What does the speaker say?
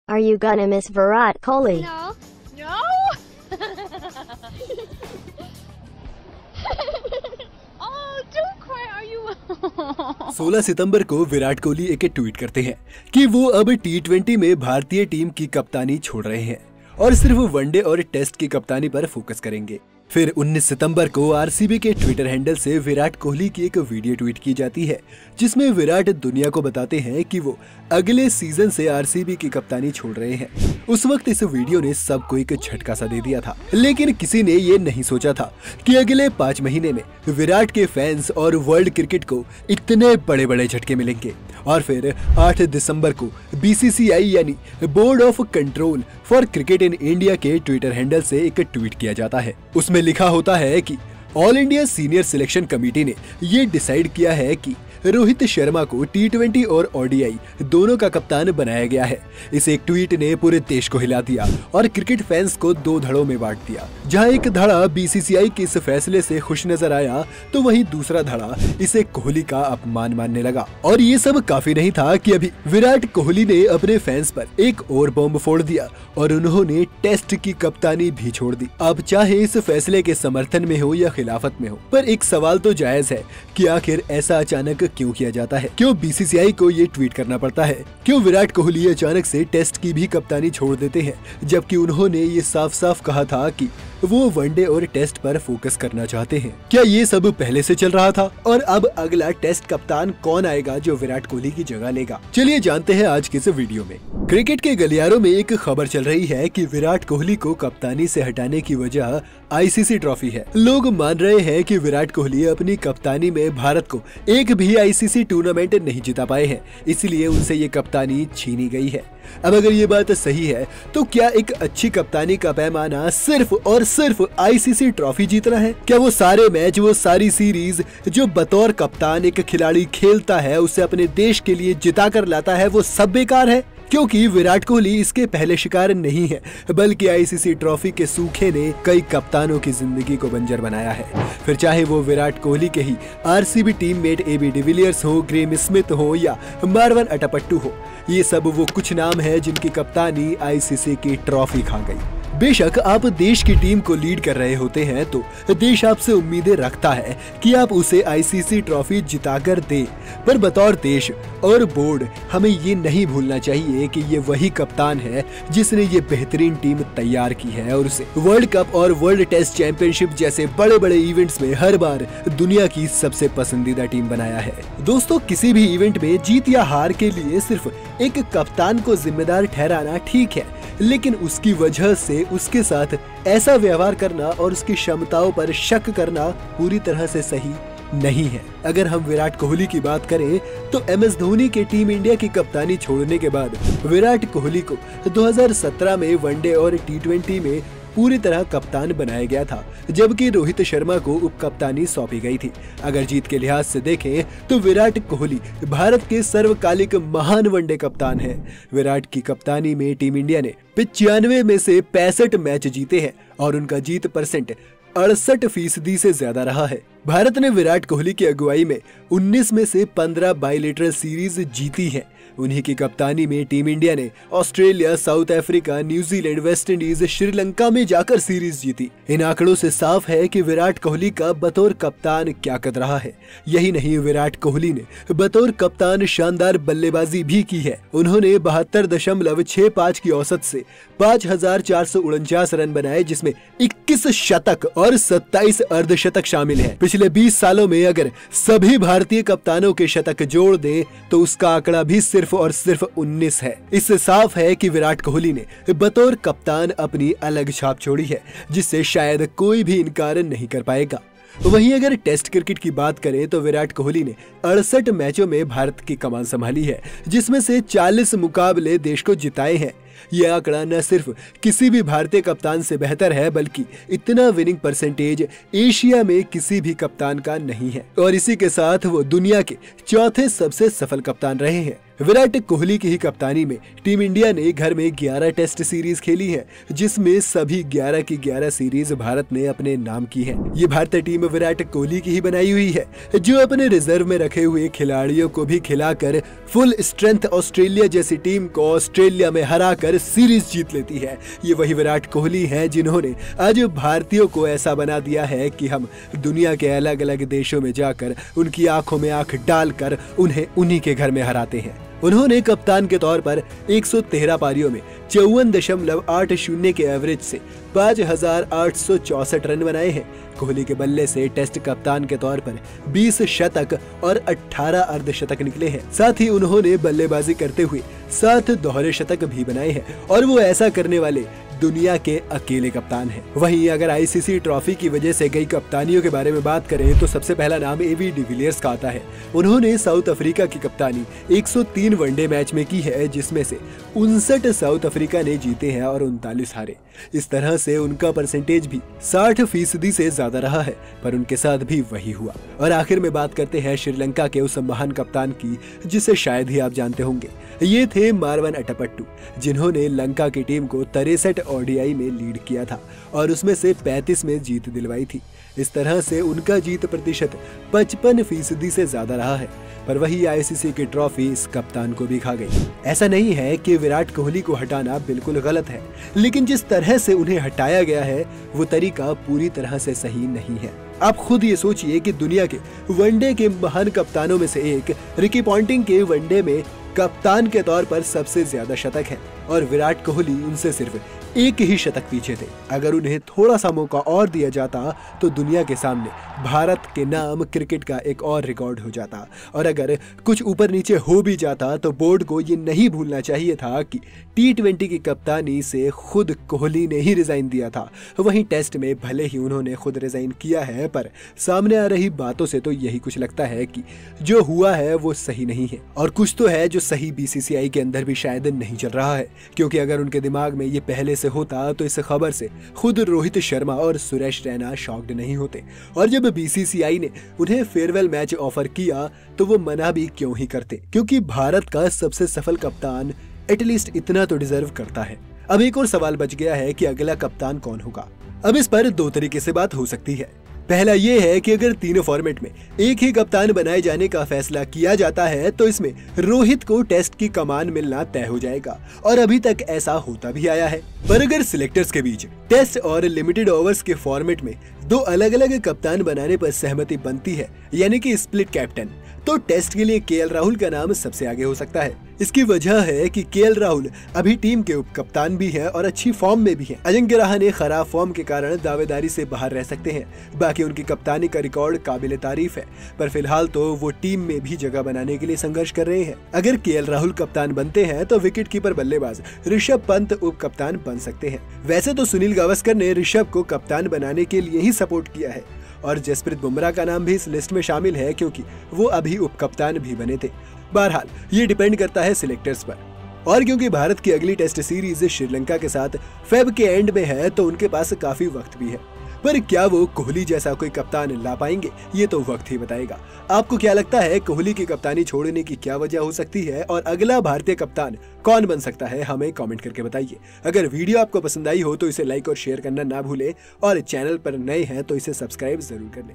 Are you gonna miss Virat Kohli? No. No? Oh, don't cry, are you? 16 सितंबर को विराट कोहली एक tweet करते हैं कि वो अब T20 में भारतीय टीम की कप्तानी छोड़ रहे हैं और सिर्फ वनडे और टेस्ट की कप्तानी पर फोकस करेंगे। फिर 19 सितंबर को आरसीबी के ट्विटर हैंडल से विराट कोहली की एक वीडियो ट्वीट की जाती है जिसमें विराट दुनिया को बताते हैं कि वो अगले सीजन से आरसीबी की कप्तानी छोड़ रहे हैं। उस वक्त इस वीडियो ने सबको एक झटका सा दे दिया था, लेकिन किसी ने ये नहीं सोचा था कि अगले 5 महीने में विराट के फैंस और वर्ल्ड क्रिकेट को इतने बड़े बड़े झटके मिलेंगे। और फिर 8 दिसंबर को बीसीसीआई यानी board of control for cricket in India के ट्विटर हैंडल से एक ट्वीट किया जाता है। उसमें लिखा होता है कि all India senior selection committee ने ये डिसाइड किया है कि रोहित शर्मा को T20 और ओडीआई दोनों का कप्तान बनाया गया है। इस एक ट्वीट ने पूरे देश को हिला दिया और क्रिकेट फैंस को 2 धड़ों में बांट दिया। जहां एक धड़ा बीसीसीआई के इस फैसले से खुश नजर आया तो वहीं दूसरा धड़ा इसे कोहली का अपमान मानने लगा। और ये सब काफी नहीं था कि अभी विराट कोहली ने अपने फैंस पर एक और बॉम्ब फोड़ दिया और उन्होंने टेस्ट की कप्तानी भी छोड़ दी। अब चाहे इस फैसले के समर्थन में हो या खिलाफत में हो, पर एक सवाल तो जायज है कि आखिर ऐसा अचानक क्यों किया जाता है? क्यों बीसीसीआई को ये ट्वीट करना पड़ता है? क्यों विराट कोहली अचानक से टेस्ट की भी कप्तानी छोड़ देते हैं, जबकि उन्होंने ये साफ साफ कहा था कि वो वनडे और टेस्ट पर फोकस करना चाहते हैं? क्या ये सब पहले से चल रहा था? और अब अगला टेस्ट कप्तान कौन आएगा जो विराट कोहली की जगह लेगा? चलिए जानते हैं आज के इस वीडियो में। क्रिकेट के गलियारों में एक खबर चल रही है कि विराट कोहली को कप्तानी से हटाने की वजह आईसीसी ट्रॉफी है। लोग मान रहे हैं कि विराट कोहली अपनी कप्तानी में भारत को एक भी आईसीसी टूर्नामेंट नहीं जिता पाए हैं, इसलिए उनसे ये कप्तानी छीनी गई है। अब अगर ये बात सही है तो क्या एक अच्छी कप्तानी का पैमाना सिर्फ और सिर्फ आईसीसी ट्रॉफी जीतना है? क्या वो सारे मैच, वो सारी सीरीज जो बतौर कप्तान एक खिलाड़ी खेलता है, उसे अपने देश के लिए जिता कर लाता है, वो सब बेकार है? क्योंकि विराट कोहली इसके पहले शिकार नहीं है, बल्कि आईसीसी ट्रॉफी के सूखे ने कई कप्तानों की जिंदगी को बंजर बनाया है। फिर चाहे वो विराट कोहली के ही आरसीबी टीममेट एबी डिविलियर्स हो, ग्रेम स्मिथ हो या मार्वन अटापट्टू हो, ये सब वो कुछ नाम है जिनकी कप्तानी आईसीसी की ट्रॉफी खा गई। बेशक आप देश की टीम को लीड कर रहे होते हैं तो देश आपसे उम्मीदें रखता है कि आप उसे आईसीसी ट्रॉफी जिताकर दें, पर बतौर देश और बोर्ड हमें ये नहीं भूलना चाहिए कि ये वही कप्तान है जिसने ये बेहतरीन टीम तैयार की है और उसे वर्ल्ड कप और वर्ल्ड टेस्ट चैंपियनशिप जैसे बड़े बड़े इवेंट्स में हर बार दुनिया की सबसे पसंदीदा टीम बनाया है। दोस्तों, किसी भी इवेंट में जीत या हार के लिए सिर्फ एक कप्तान को जिम्मेदार ठहराना ठीक है, लेकिन उसकी वजह से उसके साथ ऐसा व्यवहार करना और उसकी क्षमताओं पर शक करना पूरी तरह से सही नहीं है। अगर हम विराट कोहली की बात करें तो एमएस धोनी के टीम इंडिया की कप्तानी छोड़ने के बाद विराट कोहली को 2017 में वनडे और T20 में पूरी तरह कप्तान बनाया गया था, जबकि रोहित शर्मा को उप कप्तानी सौंपी गई थी। अगर जीत के लिहाज से देखें तो विराट कोहली भारत के सर्वकालिक महान वनडे कप्तान हैं। विराट की कप्तानी में टीम इंडिया ने 95 में से 65 मैच जीते हैं और उनका जीत परसेंट 68% से ज्यादा रहा है। भारत ने विराट कोहली की अगुवाई में 19 में से 15 बाइलेटरल सीरीज जीती हैं। उन्हीं की कप्तानी में टीम इंडिया ने Australia, south Africa, New Zealand, West Indies, Sri Lanka में जाकर सीरीज जीती। इन आंकड़ों से साफ है कि विराट कोहली का बतौर कप्तान क्या कर रहा है। यही नहीं, विराट कोहली ने बतौर कप्तान शानदार बल्लेबाजी भी की है। उन्होंने 72.65 की औसत से 5449 रन बनाए, जिसमें 21 शतक और 27 अर्धशतक शामिल है। पिछले 20 सालों में अगर सभी भारतीय कप्तानों के शतक जोड़ दें तो उसका आंकड़ा भी सिर्फ और सिर्फ 19 है। इससे साफ है कि विराट कोहली ने बतौर कप्तान अपनी अलग छाप छोड़ी है, जिससे शायद कोई भी इनकार नहीं कर पाएगा। वहीं अगर टेस्ट क्रिकेट की बात करें तो विराट कोहली ने 68 मैचों में भारत की कमान संभाली है, जिसमें से 40 मुकाबले देश को जिताए हैं। यह आंकड़ा न सिर्फ किसी भी भारतीय कप्तान से बेहतर है, बल्कि इतना विनिंग परसेंटेज एशिया में किसी भी कप्तान का नहीं है और इसी के साथ वो दुनिया के चौथे सबसे सफल कप्तान रहे हैं। विराट कोहली की ही कप्तानी में टीम इंडिया ने घर में 11 टेस्ट सीरीज खेली है, जिसमें सभी 11 की 11 सीरीज भारत ने अपने नाम की है। ये भारतीय टीम विराट कोहली की ही बनाई हुई है, जो अपने रिजर्व में रखे हुए खिलाड़ियों को भी खिलाकर फुल स्ट्रेंथ ऑस्ट्रेलिया जैसी टीम को ऑस्ट्रेलिया में हरा कर सीरीज जीत लेती है। ये वही विराट कोहली हैं जिन्होंने आज भारतीयों को ऐसा बना दिया है कि हम दुनिया के अलग अलग देशों में जाकर उनकी आंखों में आंख डालकर उन्हें उन्हीं के घर में हराते हैं। उन्होंने कप्तान के तौर पर 113 पारियों में 54.80 के एवरेज से 5,864 रन बनाए हैं। कोहली के बल्ले से टेस्ट कप्तान के तौर पर 20 शतक और 18 अर्धशतक निकले हैं। साथ ही उन्होंने बल्लेबाजी करते हुए 7 दोहरे शतक भी बनाए हैं और वो ऐसा करने वाले दुनिया के अकेले कप्तान हैं। वहीं अगर आईसीसी ट्रॉफी की वजह से कई कप्तानियों के बारे में बात करें तो सबसे पहला नाम एबी डिविलियर्स का आता है। उन्होंने साउथ अफ्रीका की कप्तानी 103 वनडे मैच में की है, जिसमें से 59 साउथ अफ्रीका ने जीते हैं और 39 हारे। इस तरह से उनका परसेंटेज भी 60% से ज्यादा रहा है, पर उनके साथ भी वही हुआ। और आखिर में बात करते हैं श्रीलंका के उस महान कप्तान की जिसे शायद ही आप जानते होंगे। ये थे मारवन अट्टापट्टू, जिन्होंने लंका की टीम को 63 ओडीआई में लीड किया था और उसमें से 35 में जीत दिलवाई थी। इस तरह से उनका जीत प्रतिशत 55% से ज्यादा रहा है। पर वही आईसीसी की ट्रॉफी इस कप्तान को भी खा गई। ऐसा नहीं है कि विराट कोहली को हटाना बिल्कुल गलत है, लेकिन जिस तरह से उन्हें हटाया गया है वो तरीका पूरी तरह से सही नहीं है। आप खुद ये सोचिए कि दुनिया के वनडे के महान कप्तानों में से एक रिकी पॉन्टिंग के वनडे में कप्तान के तौर पर सबसे ज्यादा शतक है और विराट कोहली उनसे सिर्फ एक ही शतक पीछे थे। अगर उन्हें थोड़ा सा मौका और दिया जाता तो दुनिया के सामने भारत के नाम क्रिकेट का एक और रिकॉर्ड हो जाता। और अगर कुछ ऊपर नीचे हो भी जाता तो बोर्ड को ये नहीं भूलना चाहिए था कि T20 की कप्तानी से खुद कोहली ने ही रिजाइन दिया था। वहीं टेस्ट में भले ही उन्होंने खुद रिजाइन किया है, पर सामने आ रही बातों से तो यही कुछ लगता है कि जो हुआ है वो सही नहीं है और कुछ तो है जो सही बीसीसीआई के अंदर भी शायद नहीं चल रहा है। क्योंकि अगर उनके दिमाग में ये पहले से होता तो इस खबर से खुद रोहित शर्मा और सुरेश रैना शॉक्ड नहीं होते। और जब बीसीसीआई ने उन्हें फेयरवेल मैच ऑफर किया तो वो मना भी क्यों ही करते, क्योंकि भारत का सबसे सफल कप्तान एटलीस्ट इतना तो डिजर्व करता है। अब एक और सवाल बच गया है कि अगला कप्तान कौन होगा। अब इस पर दो तरीके से बात हो सकती है। पहला ये है कि अगर तीनों फॉर्मेट में एक ही कप्तान बनाए जाने का फैसला किया जाता है तो इसमें रोहित को टेस्ट की कमान मिलना तय हो जाएगा और अभी तक ऐसा होता भी आया है। पर अगर सिलेक्टर्स के बीच टेस्ट और लिमिटेड ओवर्स के फॉर्मेट में दो अलग अलग कप्तान बनाने पर सहमति बनती है, यानी कि स्प्लिट कैप्टन, तो टेस्ट के लिए केएल राहुल का नाम सबसे आगे हो सकता है। इसकी वजह है कि केएल राहुल अभी टीम के उप कप्तान भी हैं और अच्छी फॉर्म में भी हैं। अजिंक्य रहाणे खराब फॉर्म के कारण दावेदारी से बाहर रह सकते हैं। बाकी उनकी कप्तानी का रिकॉर्ड काबिले तारीफ है, पर फिलहाल तो वो टीम में भी जगह बनाने के लिए संघर्ष कर रहे हैं। अगर केएल राहुल कप्तान बनते हैं तो विकेट कीपर बल्लेबाज ऋषभ पंत उप कप्तान बन सकते हैं। वैसे तो सुनील गावस्कर ने ऋषभ को कप्तान बनाने के लिए ही सपोर्ट किया है और जसप्रीत बुमराह का नाम भी इस लिस्ट में शामिल है, क्योंकि वो अभी उप कप्तान भी बने थे। बहरहाल ये डिपेंड करता है सिलेक्टर्स पर। और क्योंकि भारत की अगली टेस्ट सीरीज श्रीलंका के साथ फेब के एंड में है तो उनके पास काफी वक्त भी है। पर क्या वो कोहली जैसा कोई कप्तान ला पाएंगे, ये तो वक्त ही बताएगा। आपको क्या लगता है कोहली की कप्तानी छोड़ने की क्या वजह हो सकती है और अगला भारतीय कप्तान कौन बन सकता है, हमें कमेंट करके बताइए। अगर वीडियो आपको पसंद आई हो तो इसे लाइक और शेयर करना ना भूलें और चैनल पर नए हैं तो इसे सब्सक्राइब जरूर कर लें।